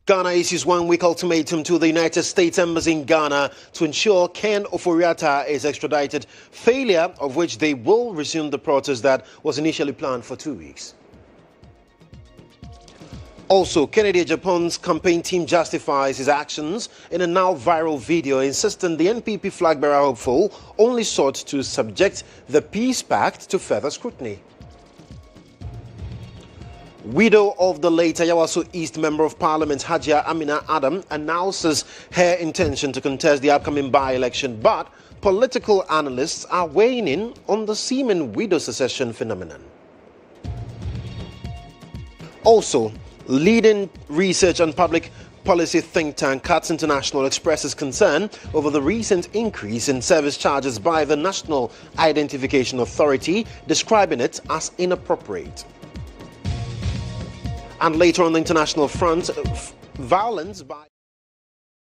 Ghana issues 1 week ultimatum to the United States Embassy in Ghana to ensure Ken Ofori-Atta is extradited, failure of which they will resume the protest that was initially planned for 2 weeks. Also, Kennedy Japan's campaign team justifies his actions in a now viral video, insisting the NPP flag bearer hopeful only sought to subject the peace pact to further scrutiny. Widow of the late Ayawaso East Member of Parliament Hajia Amina Adam announces her intention to contest the upcoming by-election, but political analysts are weighing in on the seeming widow secession phenomenon. Also, leading research and public policy think tank CATS International expresses concern over the recent increase in service charges by the National Identification Authority, describing it as inappropriate. And later on the international front, violence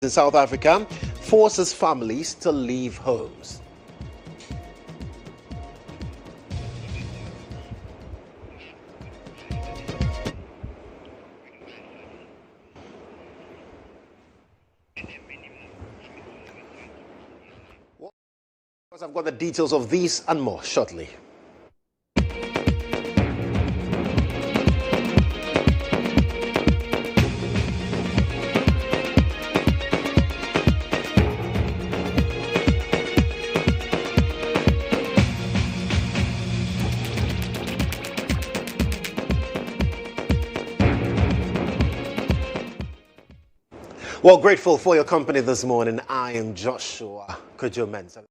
in South Africa forces families to leave homes. I've got the details of these and more shortly. Well, grateful for your company this morning. I am Joshua Kodjo Mensah.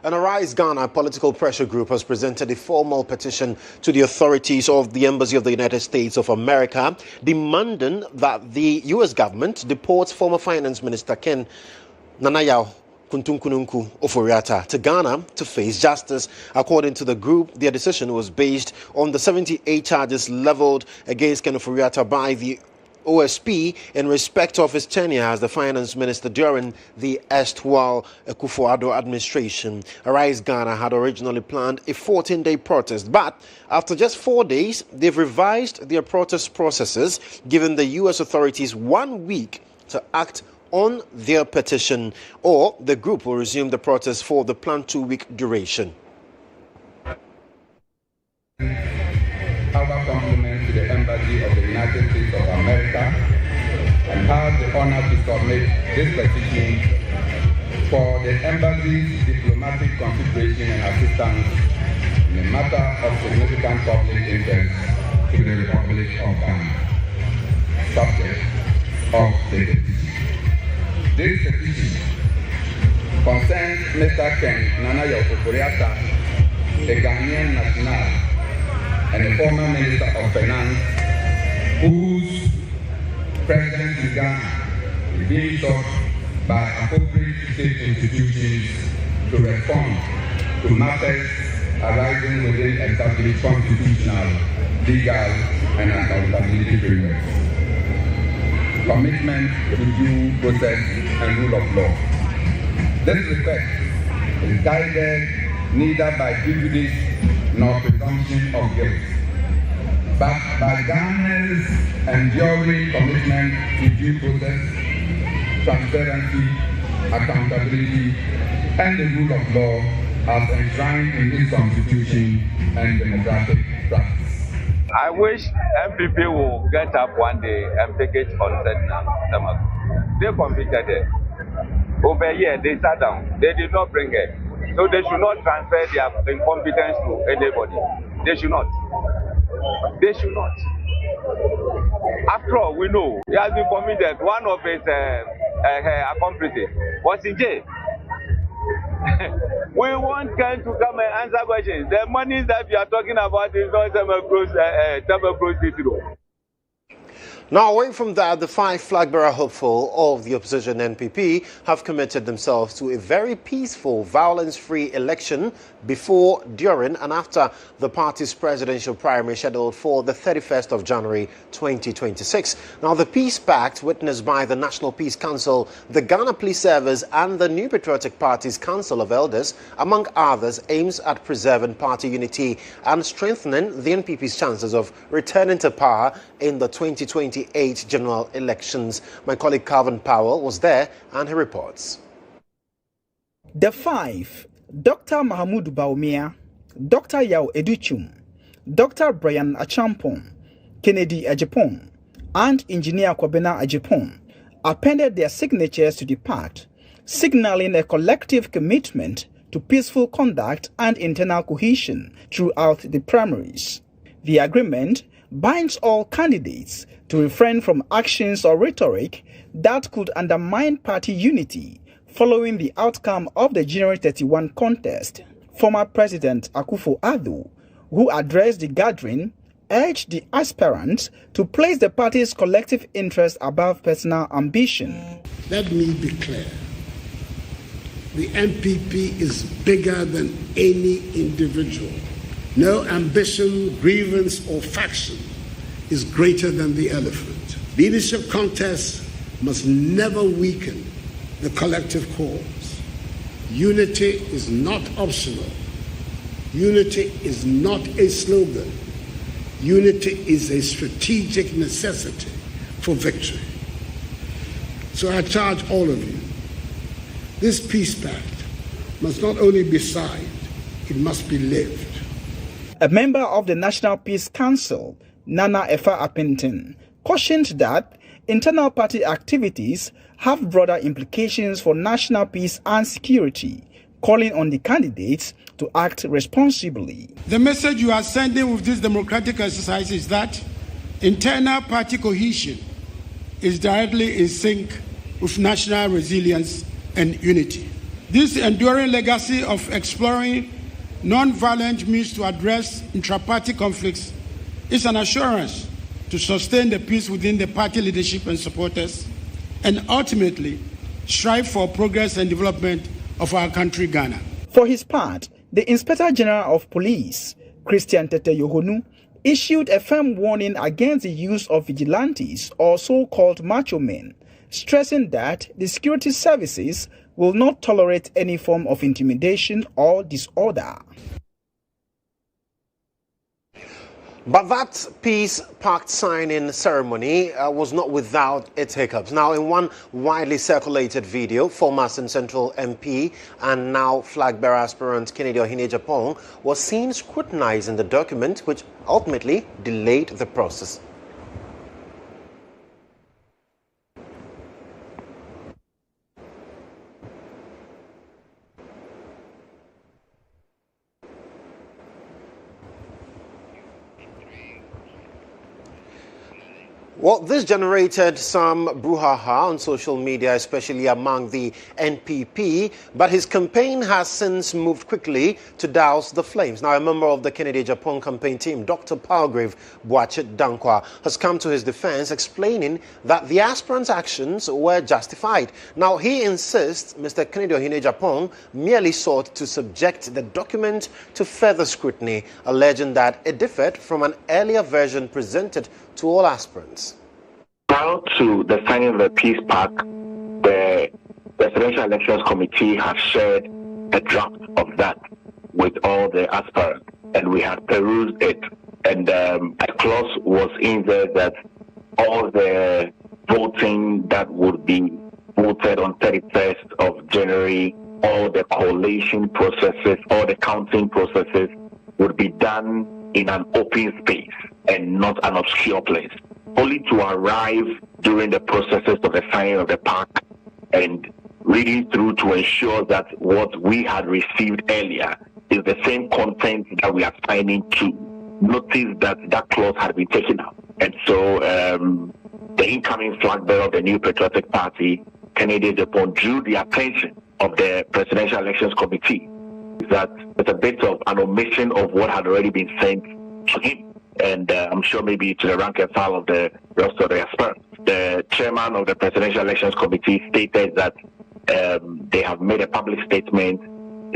An Arise Ghana political pressure group has presented a formal petition to the authorities of the Embassy of the United States of America, demanding that the U.S. government deports former Finance Minister Ken Kuntunkununku Ofori-Atta to Ghana to face justice. According to the group, their decision was based on the 78 charges leveled against Ken Ofori-Atta by the OSP in respect of his tenure as the finance minister during the erstwhile Akufo-Addo administration. Arise Ghana had originally planned a 14-day protest, but after just 4 days, they've revised their protest processes, giving the U.S. authorities 1 week to act on their petition, or the group will resume the protest for the planned 2-week duration. Our compliments to the Embassy of the United States of America and have the honor to submit this petition for the Embassy's diplomatic consideration and assistance in a matter of significant public interest to the Republic of Ghana. Subject of the petition. This petition concerns Mr. Ken Ofori-Atta, the Ghanaian national and the former Minister of Finance, whose presence in Ghana is being sought by appropriate state institutions to respond to matters arising within established constitutional, legal, and accountability frameworks. Commitment to due process and rule of law. This respect is guided neither by prejudice nor presumption of guilt, but by Ghana's enduring commitment to due process, transparency, accountability, and the rule of law as enshrined in this constitution and democratic practice. I wish MPP will get up one day and take it on stomach. They competed it. Over here, they sat down. They did not bring it. So they should not transfer their incompetence to anybody. They should not. They should not. After all, we know he has been committed. One of his accomplices was in jail. We want Ken to come and answer questions. The money that you are talking about is not some Now, away from that, the 5 flag-bearer hopeful of the opposition NPP have committed themselves to a very peaceful, violence-free election before, during, and after the party's presidential primary scheduled for the 31st of January 2026. Now, the peace pact witnessed by the National Peace Council, the Ghana Police Service, and the New Patriotic Party's Council of Elders, among others, aims at preserving party unity and strengthening the NPP's chances of returning to power in the 2020 78 general elections. My colleague Calvin Powell was there and he reports. The 5, Dr. Mahmoud Baumia, Dr. Yao Educhum, Dr. Brian Achampong, Kennedy Ajipong, and Engineer Kwabena Ajipong appended their signatures to the pact, signaling a collective commitment to peaceful conduct and internal cohesion throughout the primaries. The agreement binds all candidates to refrain from actions or rhetoric that could undermine party unity following the outcome of the January 31 contest. Former President Akufo-Addo, who addressed the gathering, urged the aspirants to place the party's collective interest above personal ambition. Let me be clear. The MPP is bigger than any individual. No ambition, grievance, or faction is greater than the elephant. Leadership contests must never weaken the collective cause. Unity is not optional. Unity is not a slogan. Unity is a strategic necessity for victory. So I charge all of you, this peace pact must not only be signed, it must be lived. A member of the National Peace Council, Nana Efa Appington, cautioned that internal party activities have broader implications for national peace and security, calling on the candidates to act responsibly. The message you are sending with this democratic exercise is that internal party cohesion is directly in sync with national resilience and unity. This enduring legacy of exploring non-violent means to address intra-party conflicts is an assurance to sustain the peace within the party leadership and supporters, and ultimately strive for progress and development of our country, Ghana. For his part, the Inspector General of Police, Christian Tete Yohonu, issued a firm warning against the use of vigilantes or so-called macho men, stressing that the security services will not tolerate any form of intimidation or disorder. But that peace pact signing ceremony was not without its hiccups. Now, in one widely circulated video, former Central MP and now flag-bearer aspirant Kennedy Ohene-Agyapong was seen scrutinizing the document, which ultimately delayed the process. Well, this generated some brouhaha on social media, especially among the NPP, but his campaign has since moved quickly to douse the flames. Now, a member of the Kennedy Agyapong campaign team, Dr. Palgrave Boachet Dankwa, has come to his defense, explaining that the aspirant's actions were justified. Now, he insists Mr. Kennedy Ohene-Agyapong merely sought to subject the document to further scrutiny, alleging that it differed from an earlier version presented to all aspirants. Prior to the signing of the peace pact, the Presidential Elections Committee has shared a draft of that with all the aspirants, and we had perused it, and a clause was in there that all the voting that would be voted on 31st of January, all the collation processes, all the counting processes would be done in an open space and not an obscure place, only to arrive during the processes of the signing of the pact and reading through to ensure that what we had received earlier is the same content that we are signing to. Notice that that clause had been taken out. And so the incoming flag bearer of the New Patriotic Party, Kennedy Agyapong, drew the attention of the Presidential Elections Committee that there's a bit of an omission of what had already been sent to him. And I'm sure maybe to the rank and file of the rest of the aspirants. The chairman of the Presidential Elections Committee stated that they have made a public statement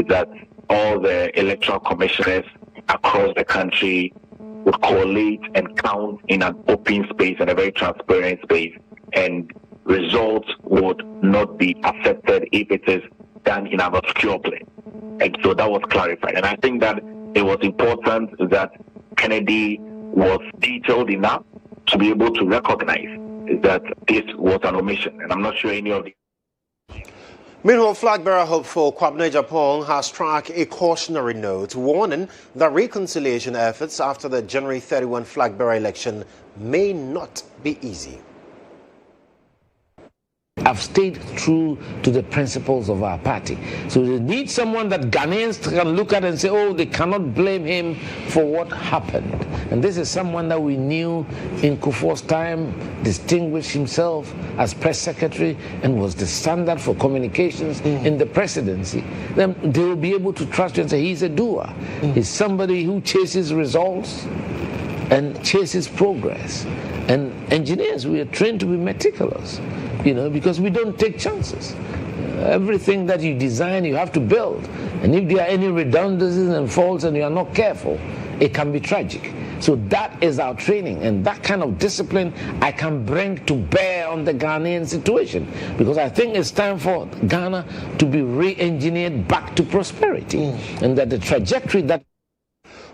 that all the electoral commissioners across the country would collate and count in an open space and a very transparent space, and results would not be accepted if it is done in an obscure place. And so that was clarified. And I think that it was important that Kennedy was detailed enough to be able to recognize that this was an omission. And I'm not sure any of the... Meanwhile, flag bearer hopeful Kwabena Japan has struck a cautionary note, warning that reconciliation efforts after the January 31 flag bearer election may not be easy. I've stayed true to the principles of our party. So they need someone that Ghanaians can look at and say, oh, they cannot blame him for what happened. And this is someone that we knew in Kufuor's time, distinguished himself as press secretary and was the standard for communications in the presidency. Then they will be able to trust you and say, he's a doer. He's somebody who chases results and chases progress. And engineers, we are trained to be meticulous, because we don't take chances. Everything that you design, you have to build. And if there are any redundancies and faults and you are not careful, it can be tragic. So that is our training, and that kind of discipline I can bring to bear on the Ghanaian situation, because I think it's time for Ghana to be re-engineered back to prosperity, and that the trajectory that...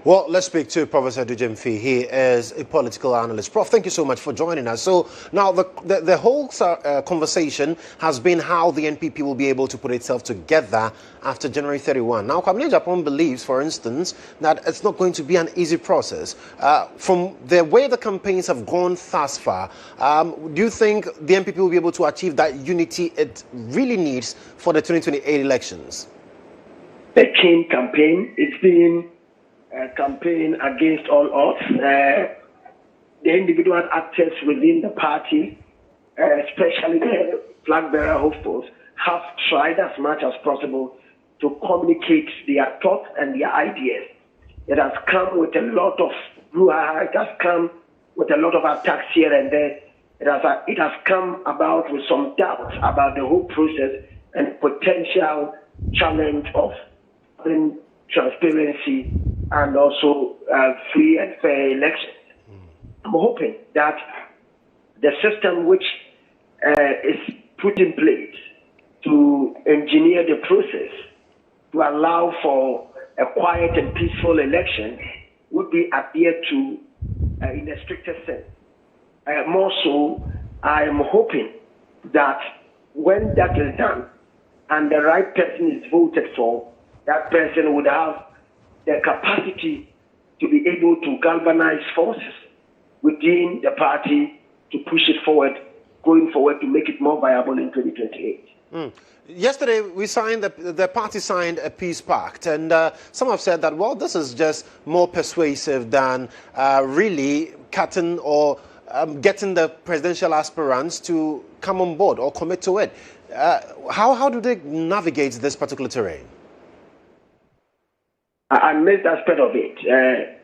Well, let's speak to Professor Dujemfi. He is a political analyst. Prof, thank you so much for joining us. So now the whole conversation has been how the NPP will be able to put itself together after January 31. Now, Kwabena Japan believes, for instance, that it's not going to be an easy process. From the way the campaigns have gone thus far, do you think the NPP will be able to achieve that unity it really needs for the 2028 elections? The King campaign, it's been a campaign against all odds. The individual actors within the party, especially the flag bearer hopefuls, have tried as much as possible to communicate their thoughts and their ideas. It has come with a lot of brouhaha. It has come with a lot of attacks here and there. It has come about with some doubts about the whole process and potential challenge of transparency and also free and fair elections. I'm hoping that the system which is put in place to engineer the process to allow for a quiet and peaceful election would be adhered to in a stricter sense. More so, I am hoping that when that is done and the right person is voted for, that person would have the capacity to be able to galvanize forces within the party to push it forward, going forward to make it more viable in 2028. Yesterday, we signed the party signed a peace pact, and some have said that, well, this is just more persuasive than really cutting or getting the presidential aspirants to come on board or commit to it. How do they navigate this particular terrain? I missed that aspect of it,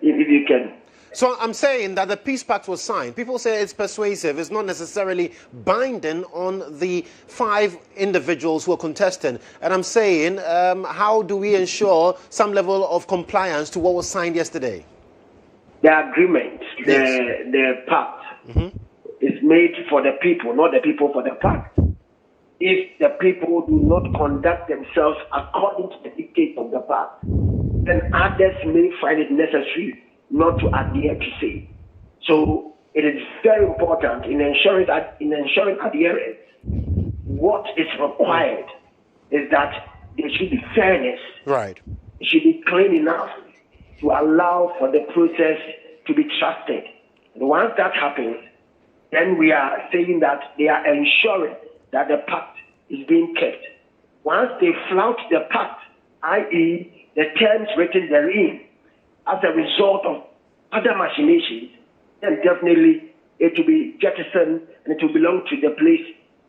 if you can. So I'm saying that the peace pact was signed. People say it's persuasive. It's not necessarily binding on the 5 individuals who are contesting. And I'm saying, how do we ensure some level of compliance to what was signed yesterday? The agreement, the pact, is made for the people, not the people for the pact. If the people do not conduct themselves according to the dictates of the pact, then others may find it necessary not to adhere to say. So it is very important in ensuring adherence. What is required is that there should be fairness. Right. It should be clean enough to allow for the process to be trusted. And once that happens, then we are saying that they are ensuring that the pact is being kept. Once they flout the pact, i.e., the terms written therein, as a result of other machinations, then definitely it will be jettisoned and it will belong to the place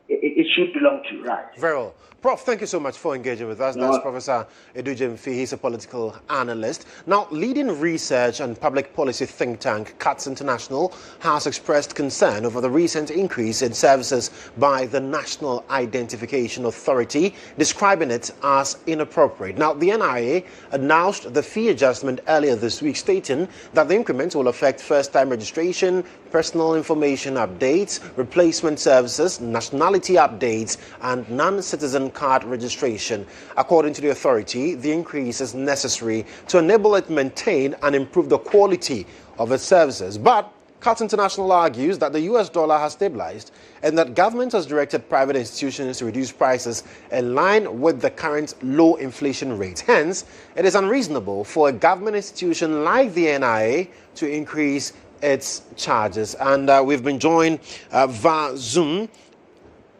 it should belong to, right? Very well. Prof, thank you so much for engaging with us. That's Professor Dujemfi. He's a political analyst. Now, leading research and public policy think tank CATS International has expressed concern over the recent increase in services by the National Identification Authority, describing it as inappropriate. Now, the NIA announced the fee adjustment earlier this week, stating that the increment will affect first-time registration, personal information updates, replacement services, nationality updates, and non-citizen card registration. According to the authority, the increase is necessary to enable it maintain and improve the quality of its services. But CATS International argues that the US dollar has stabilized and that government has directed private institutions to reduce prices in line with the current low inflation rate. Hence, it is unreasonable for a government institution like the NIA to increase its charges. And we've been joined via Zoom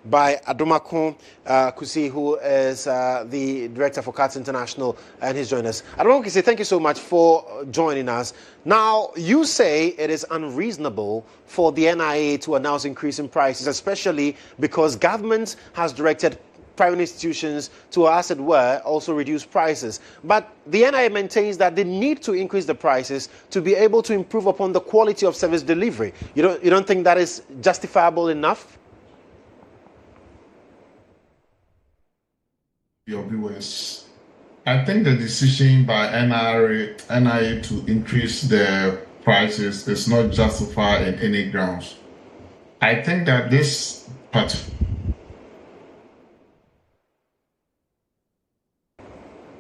by Adomako Kusi, who is the director for CATS International, and he's joined us. Adomako Kusi, thank you so much for joining us. Now, you say it is unreasonable for the NIA to announce increasing prices, especially because government has directed private institutions to, as it were, also reduce prices. But the NIA maintains that they need to increase the prices to be able to improve upon the quality of service delivery. You don't think that is justifiable enough? Your viewers, I think the decision by NIA to increase the prices is not justified in any grounds. I think that this part,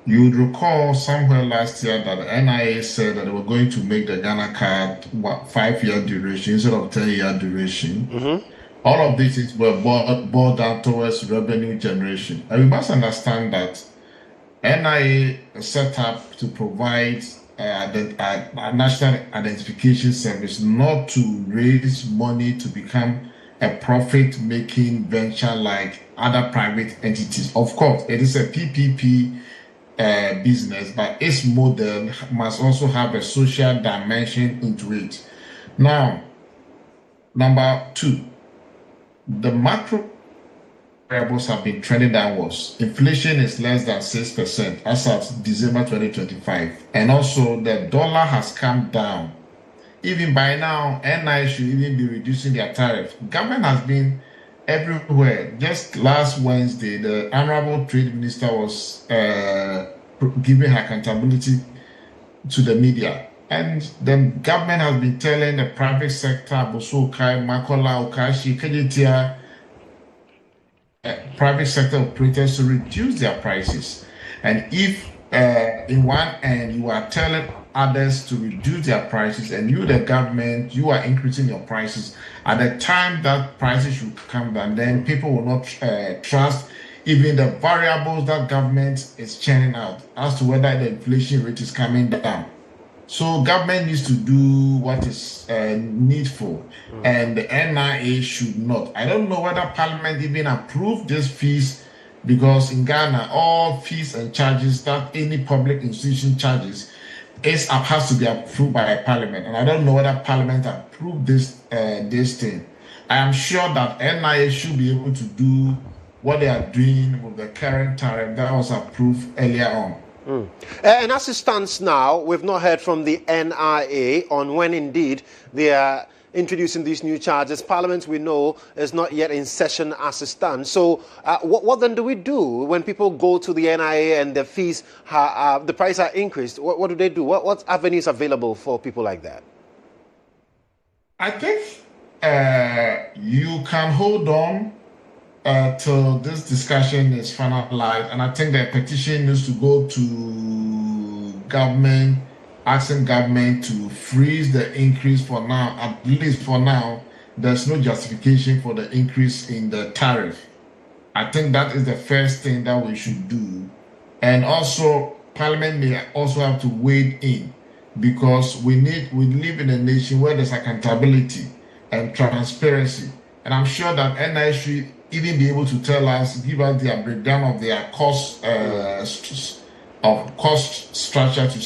you would recall somewhere last year that the NIA said that they were going to make the Ghana card 5-year duration instead of 10-year duration. Mm-hmm. All of these things were boiled down towards revenue generation. And we must understand that NIA set up to provide a national identification service, not to raise money to become a profit-making venture like other private entities. Of course, it is a PPP business, but its model must also have a social dimension into it. Now, number 2. The macro variables have been trending downwards. Inflation is less than 6% as of December 2025. And also the dollar has come down. Even by now, NI should even be reducing their tariff. Government has been everywhere. Just last Wednesday, the Honorable Trade Minister was giving her accountability to the media. And the government has been telling the private sector, Bosokai, Makola, Okashi, Kejitia, private sector operators to reduce their prices. And if in one end you are telling others to reduce their prices and you, the government, you are increasing your prices, at the time that prices should come down, then people will not trust even the variables that government is churning out as to whether the inflation rate is coming down. So government needs to do what is needful, and the NIA should not. I don't know whether Parliament even approved these fees, because in Ghana, all fees and charges that any public institution charges has to be approved by Parliament, and I don't know whether Parliament approved this thing. I am sure that NIA should be able to do what they are doing with the current tariff that was approved earlier on. And as it stands now, we've not heard from the NIA on when indeed they are introducing these new charges. Parliament, we know, is not yet in session as it stands. So what then do we do when people go to the NIA and the fees, the price are increased? What do they do? What avenues available for people like that? I think you can hold on till this discussion is finalized, and I think the petition needs to go to government, asking government to freeze the increase for now. At least for now, there's no justification for the increase in the tariff. I think that is the first thing that we should do. And also, Parliament may also have to wade in, because we live in a nation where there's accountability and transparency. And I'm sure that NI should even be able to tell us, give us their breakdown of their cost structure to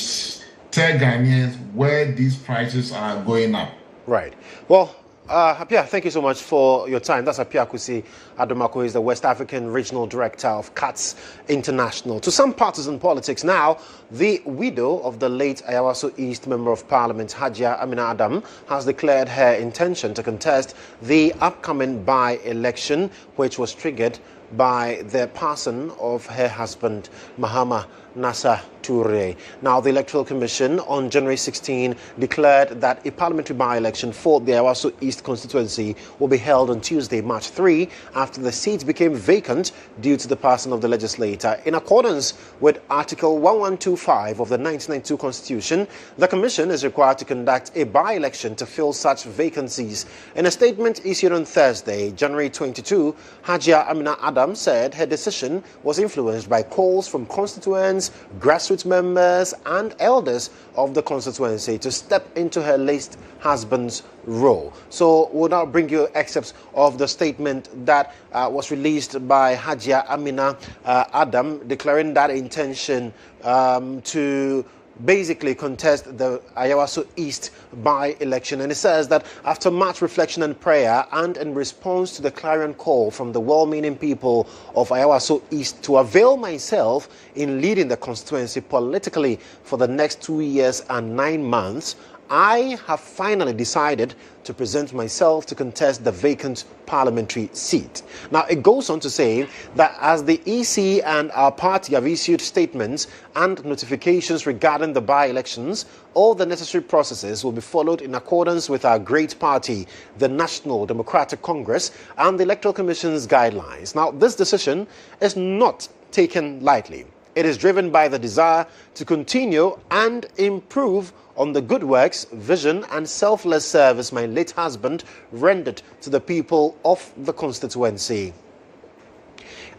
tell Ghanaians where these prices are going up. Right. Well, Apia, thank you so much for your time. That's Apia Kusi Adomako, is the West African Regional Director of CATS International. To some partisan politics now, the widow of the late Ayawaso East Member of Parliament, Hajia Amina Adam, has declared her intention to contest the upcoming by-election, which was triggered by the passing of her husband, Mahama Nasa Toure. Now, the Electoral Commission on January 16 declared that a parliamentary by-election for the Ayawaso East constituency will be held on Tuesday, March 3, after the seat became vacant due to the passing of the legislator. In accordance with Article 1125 of the 1992 Constitution, the Commission is required to conduct a by-election to fill such vacancies. In a statement issued on Thursday, January 22, Hajia Amina Adam said her decision was influenced by calls from constituents, grassroots members and elders of the constituency to step into her late husband's role. So we'll now bring you excerpts of the statement that was released by Hajia Amina Adam, declaring that intention to basically contest the Ayawaso East by-election. And it says that after much reflection and prayer, and in response to the clarion call from the well-meaning people of Ayawaso East to avail myself in leading the constituency politically for the next 2 years and 9 months, I have finally decided to present myself to contest the vacant parliamentary seat. Now, it goes on to say that as the EC and our party have issued statements and notifications regarding the by-elections, all the necessary processes will be followed in accordance with our great party, the National Democratic Congress, and the Electoral Commission's guidelines. Now, this decision is not taken lightly. It is driven by the desire to continue and improve on the good works, vision and selfless service my late husband rendered to the people of the constituency.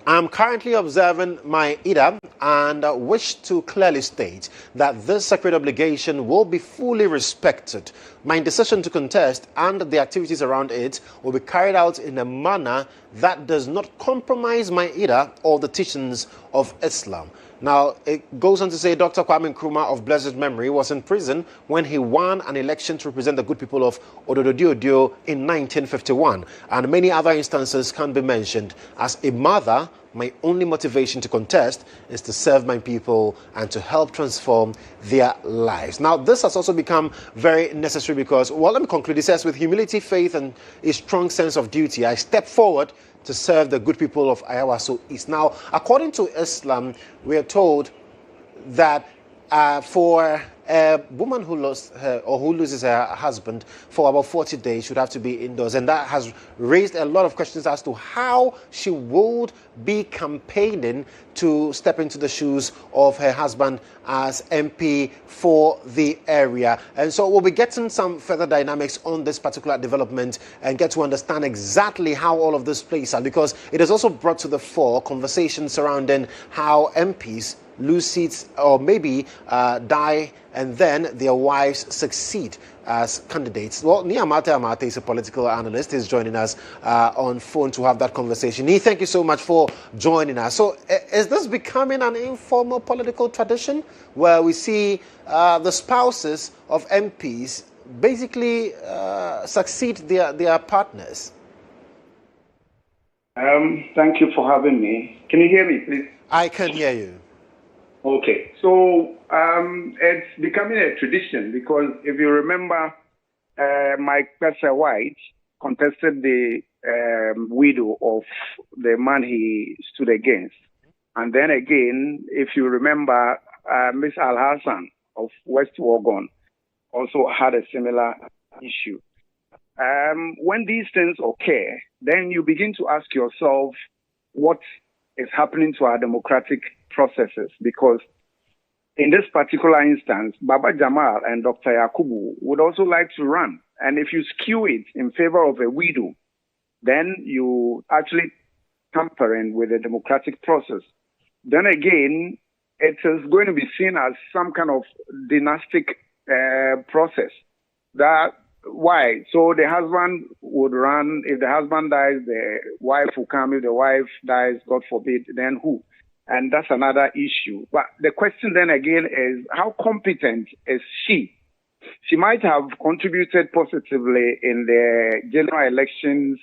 I'm currently observing my Ida and wish to clearly state that this sacred obligation will be fully respected. My decision to contest and the activities around it will be carried out in a manner that does not compromise my Ida or the teachings of Islam. Now, it goes on to say Dr. Kwame Nkrumah of blessed memory was in prison when he won an election to represent the good people of Odododiodio in 1951. And many other instances can be mentioned. As a mother, my only motivation to contest is to serve my people and to help transform their lives. Now, this has also become very necessary because, well, let me conclude. It says, with humility, faith, and a strong sense of duty, I step forward to serve the good people of Ayawaso East. Now, according to Islam, we are told that for a woman who lost her or who loses her husband for about 40 days should have to be indoors, and that has raised a lot of questions as to how she would be campaigning to step into the shoes of her husband as MP for the area. And so we'll be getting some further dynamics on this particular development and get to understand exactly how all of this plays out, because it has also brought to the fore conversations surrounding how MPs lose seats or maybe die and then their wives succeed as candidates. Well, Nia Amate is a political analyst. He's joining us on phone to have that conversation. Nia, thank you so much for joining us. So is this becoming an informal political tradition where we see the spouses of MPs basically succeed their partners? Thank you for having me. Can you hear me, please? I can hear you. Okay, so it's becoming a tradition because if you remember, Mike Pesa White contested the widow of the man he stood against. And then again, if you remember, Ms. Al-Hassan of West Wuogon also had a similar issue. When these things occur, then you begin to ask yourself what is happening to our democratic processes, because in this particular instance, Baba Jamal and Dr. Yakubu would also like to run. And if you skew it in favor of a widow, then you actually tampering with the democratic process. Then again, it is going to be seen as some kind of dynastic process. Why? So the husband would run. If the husband dies, the wife will come. If the wife dies, God forbid, then who? And that's another issue. But the question then again is, how competent is she? She might have contributed positively in the general elections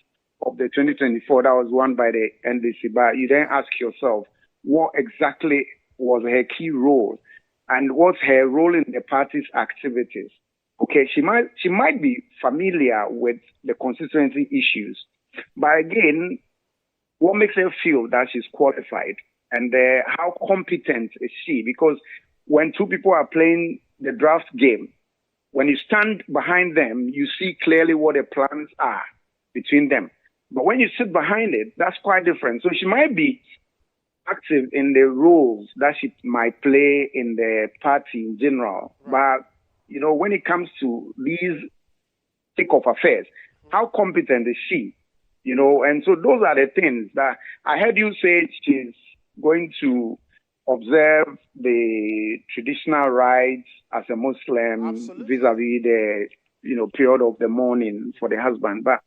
of the 2024 that was won by the NDC. But you then ask yourself, what exactly was her key role? And what's her role in the party's activities? Okay, she might be familiar with the constituency issues. But again, what makes her feel that she's qualified? and how competent is she? Because when two people are playing the draft game, when you stand behind them, you see clearly what the plans are between them. But when you sit behind it, that's quite different. So she might be active in the roles that she might play in the party in general. Right. But, you know, when it comes to these thick of affairs, how competent is she? You know, and so those are the things that I heard you say she's going to observe the traditional rites as a Muslim vis-a-vis the, you know, period of the mourning for the husband. But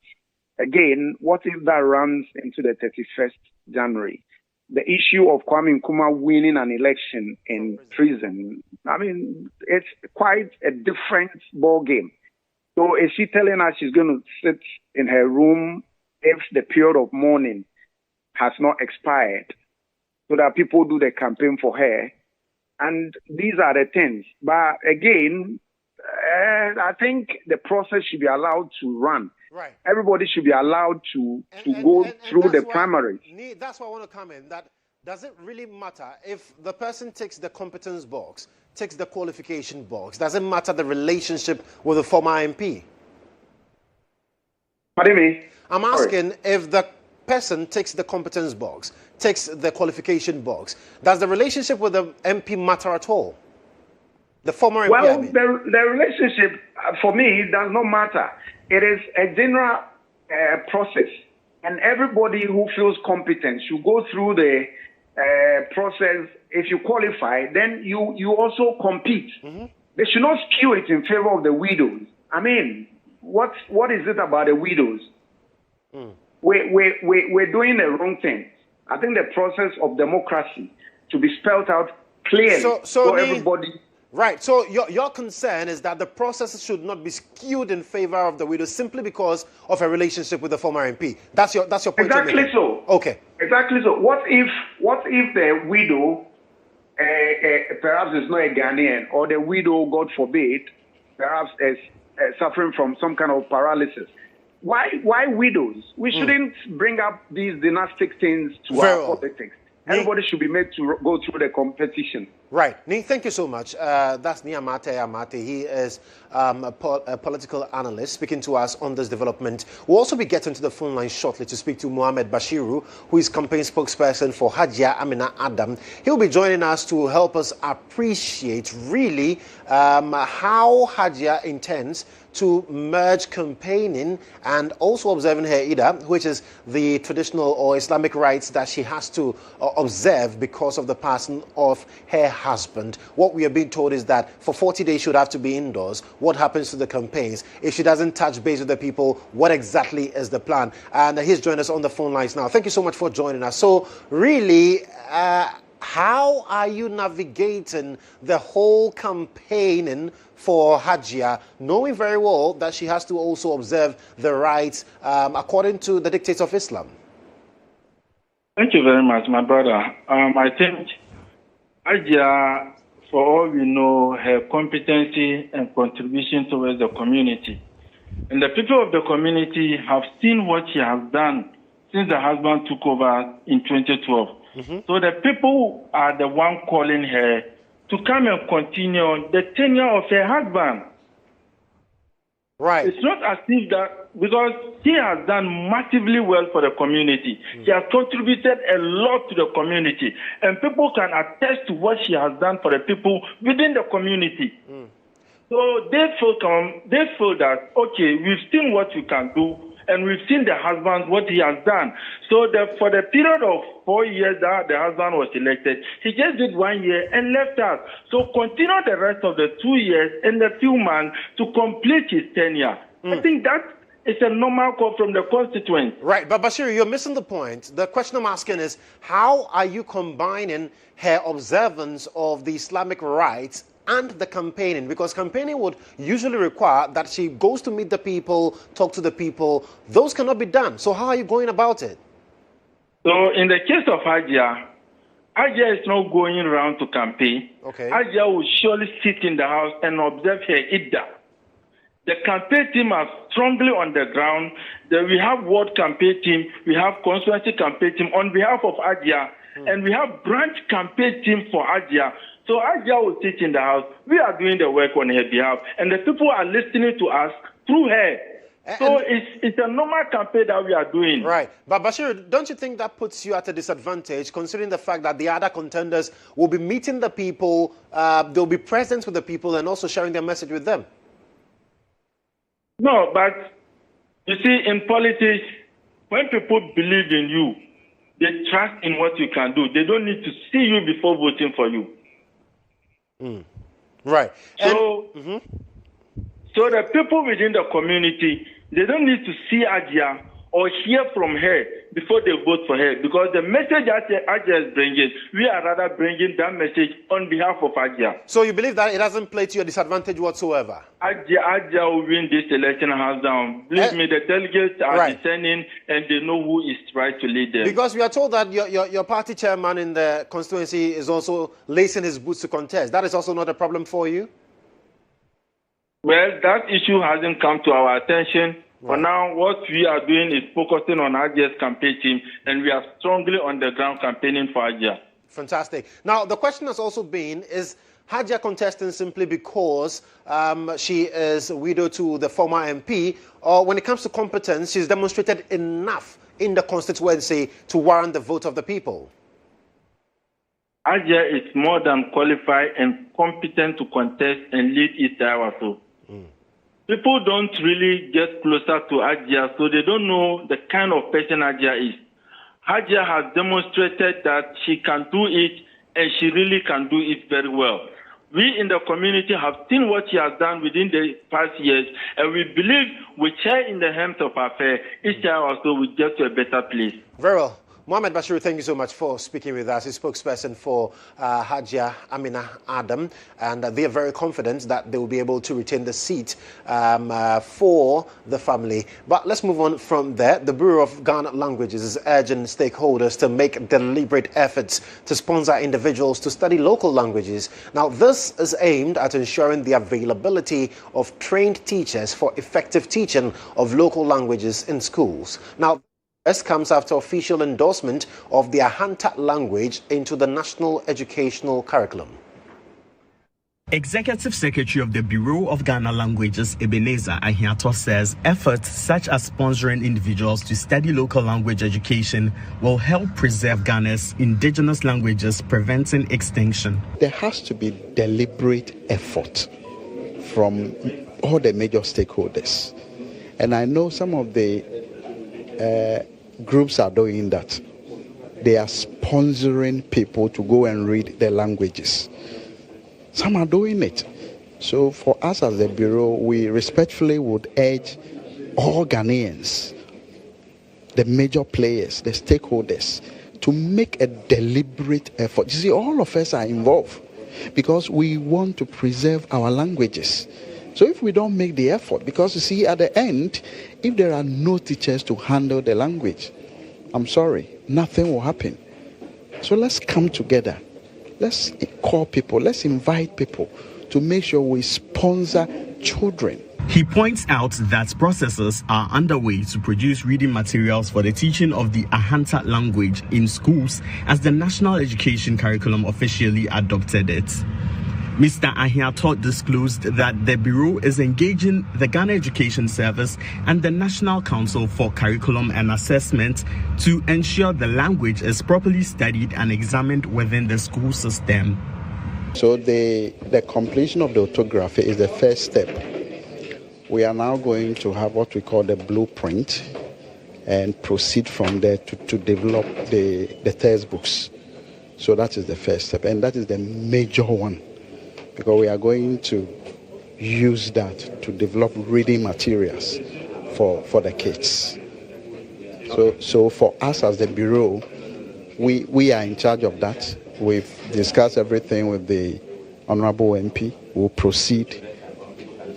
again, what if that runs into the 31st January? The issue of Kwame Nkrumah winning an election in prison, I mean, it's quite a different ball game. So is she telling us she's going to sit in her room if the period of mourning has not expired so that people do the campaign for her? And these are the things. But again, I think the process should be allowed to run. Right. Everybody should be allowed to go through the primaries. That's why I want to come in. That does it really matter if the person ticks the competence box, ticks the qualification box? Does it matter the relationship with the former MP? What do you mean? I'm asking if the person ticks the competence box, ticks the qualification box, does the relationship with the MP matter at all? The former MP, well, I mean. the relationship, for me, does not matter. It is a general process, and everybody who feels competent should go through the process. If you qualify, then you also compete. Mm-hmm. They should not skew it in favor of the widows. I mean, what is it about the widows? Mm. We're doing the wrong thing. I think the process of democracy to be spelled out clearly for everybody. Right. So your concern is that the process should not be skewed in favor of the widow simply because of a relationship with the former MP. That's your point. Exactly so. Okay. Exactly so. What if the widow perhaps is not a Ghanaian, or the widow, God forbid, perhaps is suffering from some kind of paralysis? Why widows? We shouldn't bring up these dynastic things to our politics. Everybody should be made to go through the competition. Right. Thank you so much. That's Nia Amate. He is a political analyst speaking to us on this development. We'll also be getting to the phone line shortly to speak to Mohamed Bashiru, who is campaign spokesperson for Hajia Amina Adam. He'll be joining us to help us appreciate really how Hajia intends to merge campaigning and also observing her Ida, which is the traditional or Islamic rites that she has to observe because of the passing of her husband. What we are being told is that for 40 days she would have to be indoors. What happens to the campaigns? If she doesn't touch base with the people, what exactly is the plan? And he's joined us on the phone lines now. Thank you so much for joining us. So really, how are you navigating the whole campaigning for Hajia, knowing very well that she has to also observe the rites according to the dictates of Islam? Thank you very much, my brother. I think Hajia, for all we know, her competency and contribution towards the community. And the people of the community have seen what she has done since the husband took over in 2012. Mm-hmm. So the people are the one calling her to come and continue the tenure of her husband. Right. It's not as if that, because she has done massively well for the community. She has contributed a lot to the community. And people can attest to what she has done for the people within the community. So they feel that, okay, we've seen what we can do, and we've seen the husband, what he has done. So for the period of 4 years that the husband was elected, he just did 1 year and left us. So continue the rest of the 2 years and a few months to complete his tenure. I think that is a normal call from the constituents. Right, but Bashir, you're missing the point. The question I'm asking is, how are you combining her observance of the Islamic rites and the campaigning? Because campaigning would usually require that she goes to meet the people, talk to the people. Those cannot be done. So how are you going about it? So in the case of Hajia is not going around to campaign. Okay. Hajia will surely sit in the house and observe her Idda. The campaign team are strongly on the ground. We have ward campaign team, we have constituency campaign team on behalf of Hajia. And we have branch campaign team for Hajia. So Hajia will sit in the house. We are doing the work on her behalf. And the people are listening to us through her. So it's a normal campaign that we are doing. Right. But Bashir, don't you think that puts you at a disadvantage, considering the fact that the other contenders will be meeting the people, they'll be present with the people and also sharing their message with them? No, but you see, in politics, when people believe in you, they trust in what you can do. They don't need to see you before voting for you. Right. So, so the people within the community, they don't need to see Hajia or hear from her before they vote for her, because the message Hajia is bringing, we are rather bringing that message on behalf of Hajia. So you believe that it doesn't play to your disadvantage whatsoever? Hajia will win this election hands down. Believe me, the delegates are discerning and they know who is right to lead them. Because we are told that your party chairman in the constituency is also lacing his boots to contest. That is also not a problem for you? Well, that issue hasn't come to our attention. For now, what we are doing is focusing on Hajia's campaign team, and we are strongly on the ground campaigning for Hajia. Fantastic. Now, the question has also been, is Hajia contesting simply because she is widow to the former MP, or when it comes to competence, she's demonstrated enough in the constituency to warrant the vote of the people? Hajia is more than qualified and competent to contest and lead East Iowa. People don't really get closer to Hajia, so they don't know the kind of person Hajia is. Hajia has demonstrated that she can do it, and she really can do it very well. We in the community have seen what she has done within the past years, and we believe with her in the hands of affairs, East Iowa will get to a better place. Very well. Mohamed Bashir, thank you so much for speaking with us. He's spokesperson for Hajia Amina Adam, and they are very confident that they will be able to retain the seat for the family. But let's move on from there. The Bureau of GHOne Languages is urging stakeholders to make deliberate efforts to sponsor individuals to study local languages. Now, this is aimed at ensuring the availability of trained teachers for effective teaching of local languages in schools. Now, this comes after official endorsement of the Ahanta language into the national educational curriculum. Executive Secretary of the Bureau of GHOne Languages, Ebenezer Ahiato, says efforts such as sponsoring individuals to study local language education will help preserve Ghana's indigenous languages, preventing extinction. There has to be deliberate effort from all the major stakeholders. And I know some of the groups are doing that. They are sponsoring people to go and read their languages. Some are doing it. So for us as the Bureau, we respectfully would urge all Ghanaians, the major players, the stakeholders, to make a deliberate effort. You see, all of us are involved because we want to preserve our languages. So if we don't make the effort, because you see, at the end, if there are no teachers to handle the language, I'm sorry, nothing will happen. So let's come together. Let's call people, let's invite people to make sure we sponsor children. He points out that processes are underway to produce reading materials for the teaching of the Ahanta language in schools as the national education curriculum officially adopted it. Mr. Ahiato disclosed that the Bureau is engaging the Ghana Education Service and the National Council for Curriculum and Assessment to ensure the language is properly studied and examined within the school system. So the completion of the orthography is the first step. We are now going to have what we call the blueprint and proceed from there to develop the textbooks. So that is the first step, and that is the major one, because we are going to use that to develop reading materials for the kids. So for us as the Bureau, we are in charge of that. We've discussed everything with the Honorable MP. We'll proceed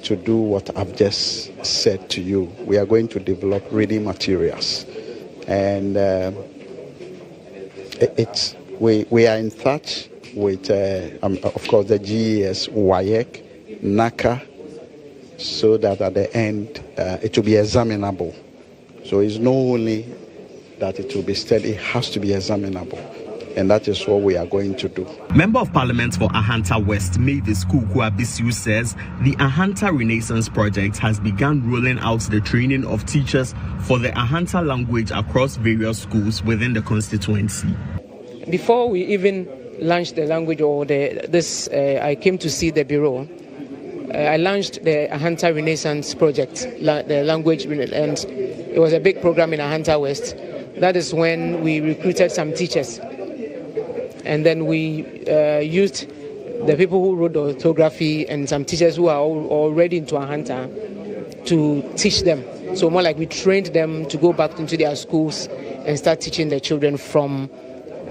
to do what I've just said to you. We are going to develop reading materials. And we are in touch with, of course, the GES, WAEC, NACA, so that at the end it will be examinable. So it's not only that it will be studied, it has to be examinable. And that is what we are going to do. Member of Parliament for Ahanta West, Mavis Kuku says the Ahanta Renaissance Project has begun rolling out the training of teachers for the Ahanta language across various schools within the constituency. Before we even launched the language I came to see the bureau. I launched the Ahanta Renaissance Project, the language, and it was a big program in Ahanta West. That is when we recruited some teachers. And then we used the people who wrote the orthography and some teachers who are already into Ahanta to teach them. So more like we trained them to go back into their schools and start teaching the children from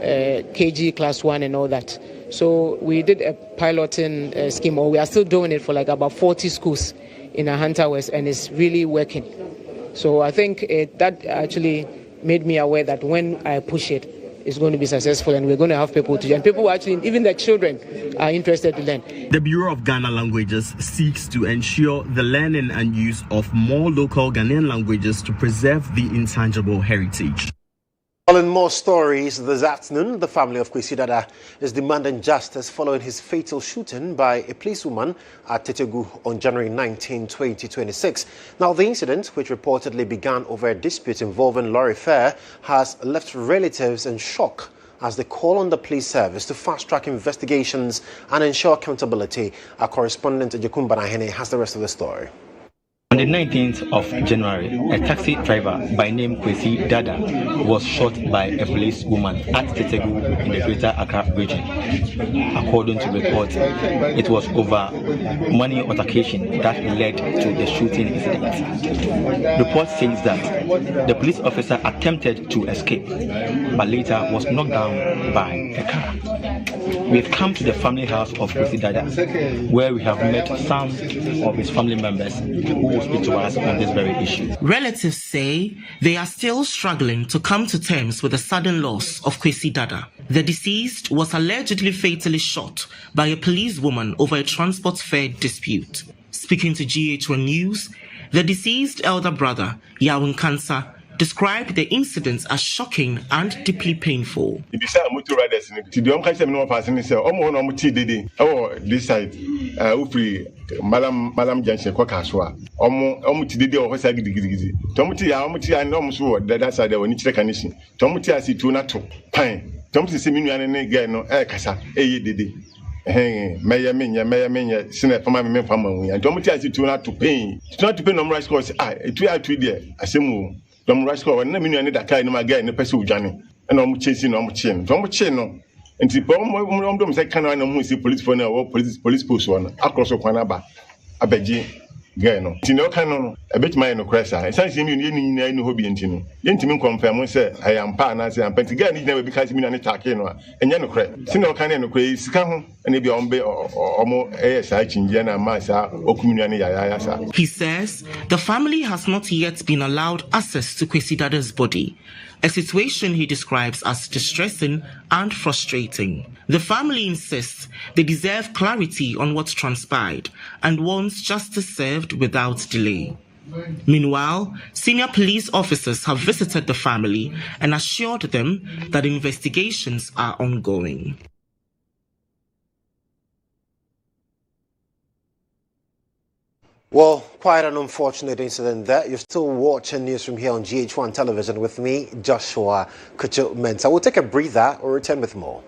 KG class 1 and all that. So we did a piloting scheme, or we are still doing it for like about 40 schools in Ahanta West, and it's really working. So I think that actually made me aware that when I push it, it's going to be successful, and we're going to have people to, and people actually, even the children, are interested to learn. The Bureau of Ghana Languages seeks to ensure the learning and use of more local Ghanaian languages to preserve the intangible heritage. Following more stories this afternoon, the family of Kwesi Dada is demanding justice following his fatal shooting by a policewoman at Tetegu on January 19, 2026. Now, the incident, which reportedly began over a dispute involving lorry fare, has left relatives in shock as they call on the police service to fast-track investigations and ensure accountability. Our correspondent GHOne has the rest of the story. On the 19th of January, a taxi driver by name Kwesi Dada was shot by a policewoman at Tetegu in the Greater Accra region. According to reports, it was over money altercation that led to the shooting incident. Report says that the police officer attempted to escape, but later was knocked down by a car. We've come to the family house of Kwesi Dada, where we have met some of his family members who will speak to us on this very issue. Relatives say they are still struggling to come to terms with the sudden loss of Kwesi Dada. The deceased was allegedly fatally shot by a policewoman over a transport fare dispute. Speaking to GHOne News, the deceased elder brother, Yawun Kansa, described the incidents as shocking and deeply painful. This side, Malam Jansen Kwakaswa. Omuti dede o hosa gidigidi. Tomuti ya omuti ya no so that side they woni chire kanisi. Tomuti asi tu na to pan. Tomuti se minu ane ne ge no kasa eye dede. Meye menya sine fama me fama wu ya. Tomuti asi tu na to pain. Tu na to pain no rice course etu ya tu there asemu. Dom rice course na minu ane da kai no ma ge ne pese udwane. Na omu chesi no omu chi no. Tomu chi no. Nti pom dom say kan na mu si police for na police post one across okwana ba abaji guy no ti no kan no e bet my no cresa e san si mi ni na no hobi nti no yentimi confirm say I am pa na say am penti guy ni na be kasi mi na ne take no enye no cre si no kan no cre sika ho na bi ombe omo sa chinje na ma sa okumunu ne ya sa. He says the family has not yet been allowed access to Kwesi Dada's body, a situation he describes as distressing and frustrating. The family insists they deserve clarity on what transpired and wants justice served without delay. Meanwhile, senior police officers have visited the family and assured them that investigations are ongoing. Well, quite an unfortunate incident there. You're still watching news from here on GH1 television with me, Joshua Kodjo Mensah. We'll take a breather or return with more.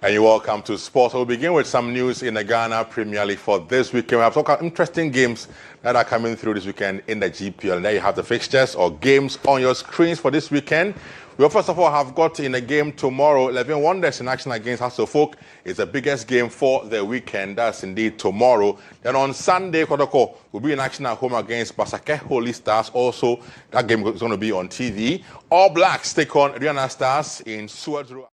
And you're welcome to sports. We'll begin with some news in the Ghana Premier League for this weekend. We have some interesting games that are coming through this weekend in the GPL. And there you have the fixtures or games on your screens for this weekend. We first of all have got in a game tomorrow, 11 Wonders in action against Hasselfolk. It's the biggest game for the weekend. That's indeed tomorrow. Then on Sunday, Kodjo will be in action at home against Basake Holy Stars. Also, that game is going to be on TV. All Blacks take on Rihanna Stars in Suadru.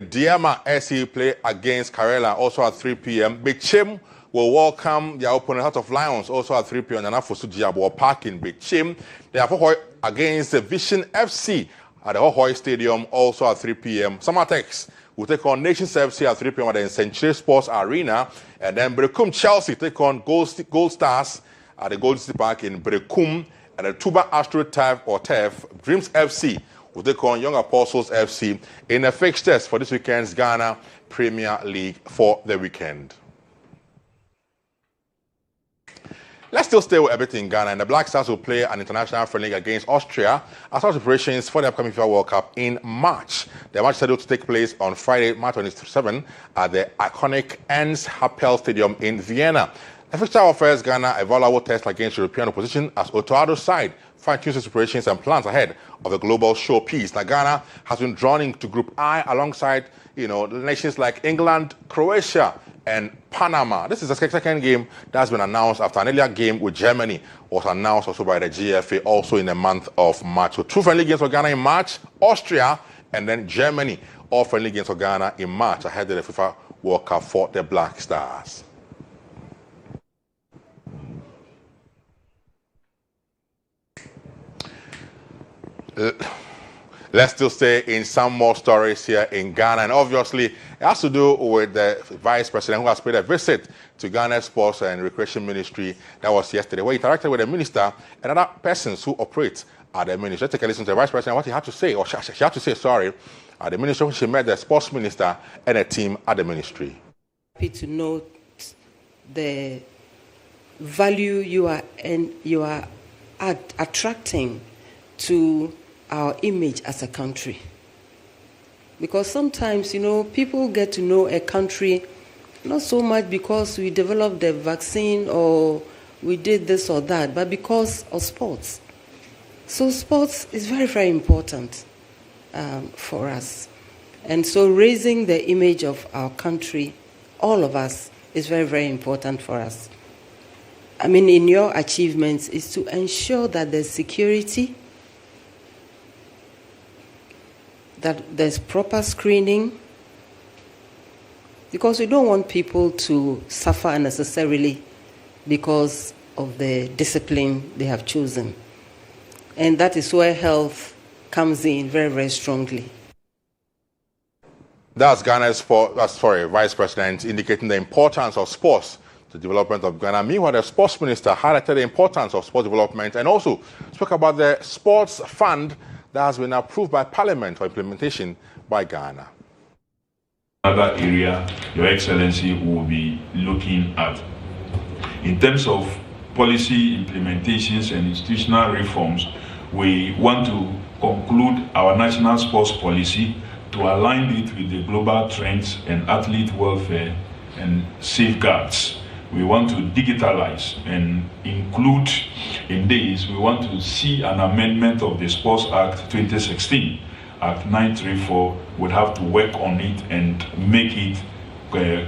Diama SC play against Karela also at 3 p.m. Bichim will welcome their opponent Heart of Lions also at 3 p.m. And Anafosu Diabo Park in Bichim. They are against Vision FC at the Hohoi Stadium also at 3 p.m. Samatex will take on Nations FC at 3 p.m. at the Century Sports Arena. And then Brekum Chelsea take on Gold Stars at the Gold City Park in Brekum. And the Tuba Astro Turf Dreams FC will take on Young Apostles FC in the fixtures for this weekend's Ghana Premier League for the weekend. Let's still stay with everything in Ghana, and the Black Stars will play an international friendly against Austria as part of preparations for the upcoming FIFA World Cup in March. The match is scheduled to take place on Friday, March 27 at the iconic Ernst Happel Stadium in Vienna. The fixture offers Ghana a valuable test against European opposition as Otoado's side fine-tunes its preparations and plans ahead of the global showpiece. Now, Ghana has been drawn into Group I alongside, nations like England, Croatia, and Panama. This is the second game that's been announced after an earlier game with Germany was announced also by the GFA also in the month of March. So 2 friendly games for Ghana in March, Austria, and then Germany. All friendly games for Ghana in March ahead of the FIFA World Cup for the Black Stars. Let's still stay in some more stories here in Ghana. And obviously, it has to do with the Vice President who has paid a visit to Ghana's Sports and Recreation Ministry. That was yesterday, where he interacted with the minister and other persons who operate at the ministry. Let's take a listen to the Vice President, what he had to say, or she had to say, at the ministry when she met the Sports Minister and a team at the ministry. Happy to note the value you are attracting to our image as a country. Because sometimes, people get to know a country not so much because we developed the vaccine or we did this or that, but because of sports. So sports is very, very important for us. And so raising the image of our country, all of us, is very, very important for us. I mean, in your achievements is to ensure that there's security, that there's proper screening, because we don't want people to suffer unnecessarily because of the discipline they have chosen. And that is where health comes in very, very strongly. That's Ghana's Vice President indicating the importance of sports to the development of Ghana. Meanwhile, the Sports Minister highlighted the importance of sports development and also spoke about the sports fund that has been approved by Parliament for implementation by Ghana. Another area Your Excellency will be looking at. In terms of policy implementations and institutional reforms, we want to conclude our national sports policy to align it with the global trends and athlete welfare and safeguards. We want to digitalize and include in this, we want to see an amendment of the Sports Act 2016. Act 934 would have to work on it and make it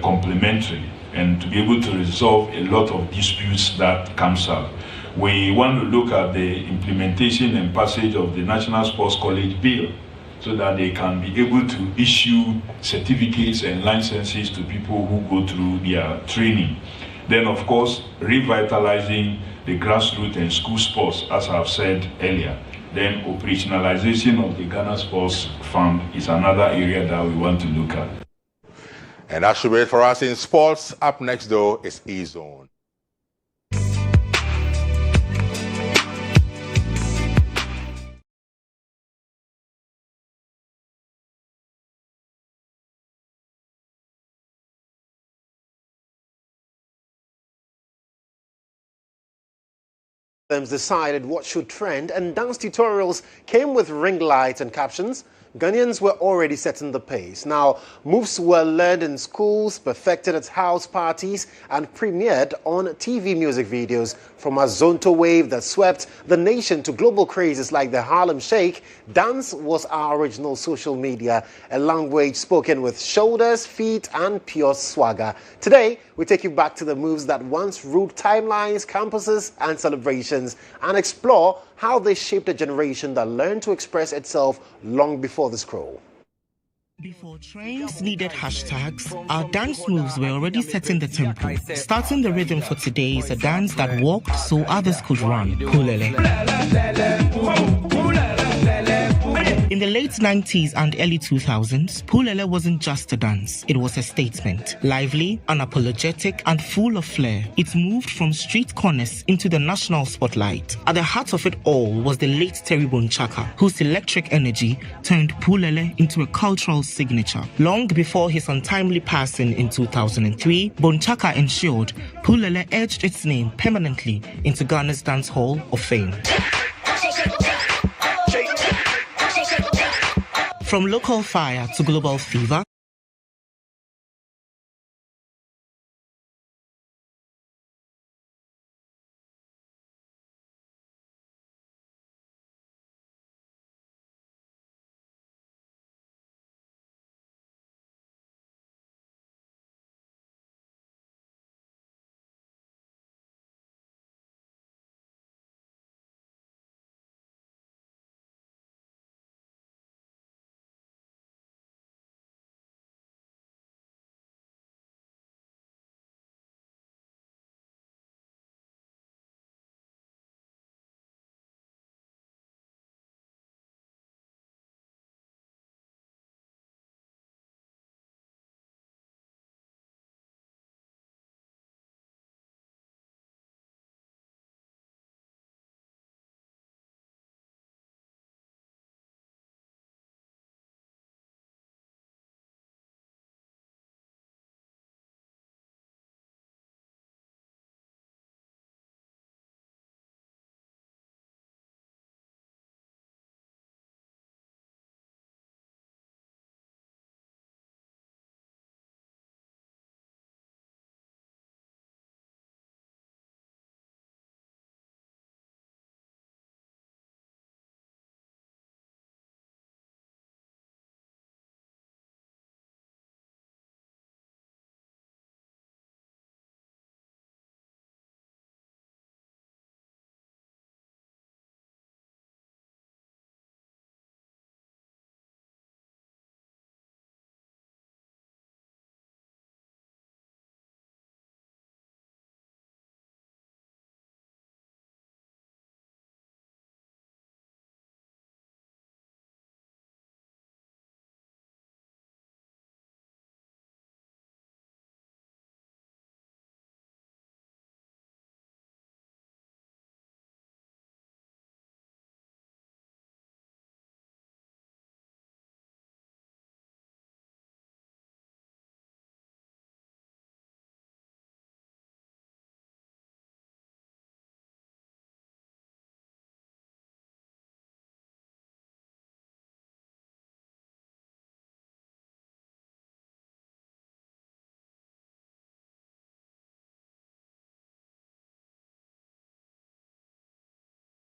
complementary and to be able to resolve a lot of disputes that comes up. We want to look at the implementation and passage of the National Sports College Bill so that they can be able to issue certificates and licenses to people who go through their training. Then, of course, revitalizing the grassroots and school sports, as I've said earlier. Then operationalization of the Ghana Sports Fund is another area that we want to look at. And that should be it for us in sports. Up next, though, is GHOne. Decided what should trend, and dance tutorials came with ring lights and captions. Ghanaians were already setting the pace. Now, moves were learned in schools, perfected at house parties, and premiered on TV music videos. From a Zonto wave that swept the nation to global crazes like the Harlem Shake, dance was our original social media, a language spoken with shoulders, feet, and pure swagger. Today, we take you back to the moves that once ruled timelines, campuses, and celebrations, and explore how they shaped a generation that learned to express itself long before the scroll. Before trends needed hashtags, our dance moves were already setting the tempo. Starting the rhythm for today is a dance that walked so others could run. Pulele. In the late 90s and early 2000s, Pulele wasn't just a dance, it was a statement. Lively, unapologetic, and full of flair, it moved from street corners into the national spotlight. At the heart of it all was the late Terry Bonchaka, whose electric energy turned Pulele into a cultural signature. Long before his untimely passing in 2003, Bonchaka ensured Pulele edged its name permanently into Ghana's Dance Hall of Fame. From local fire to global fever,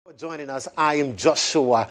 For joining us, I am Joshua.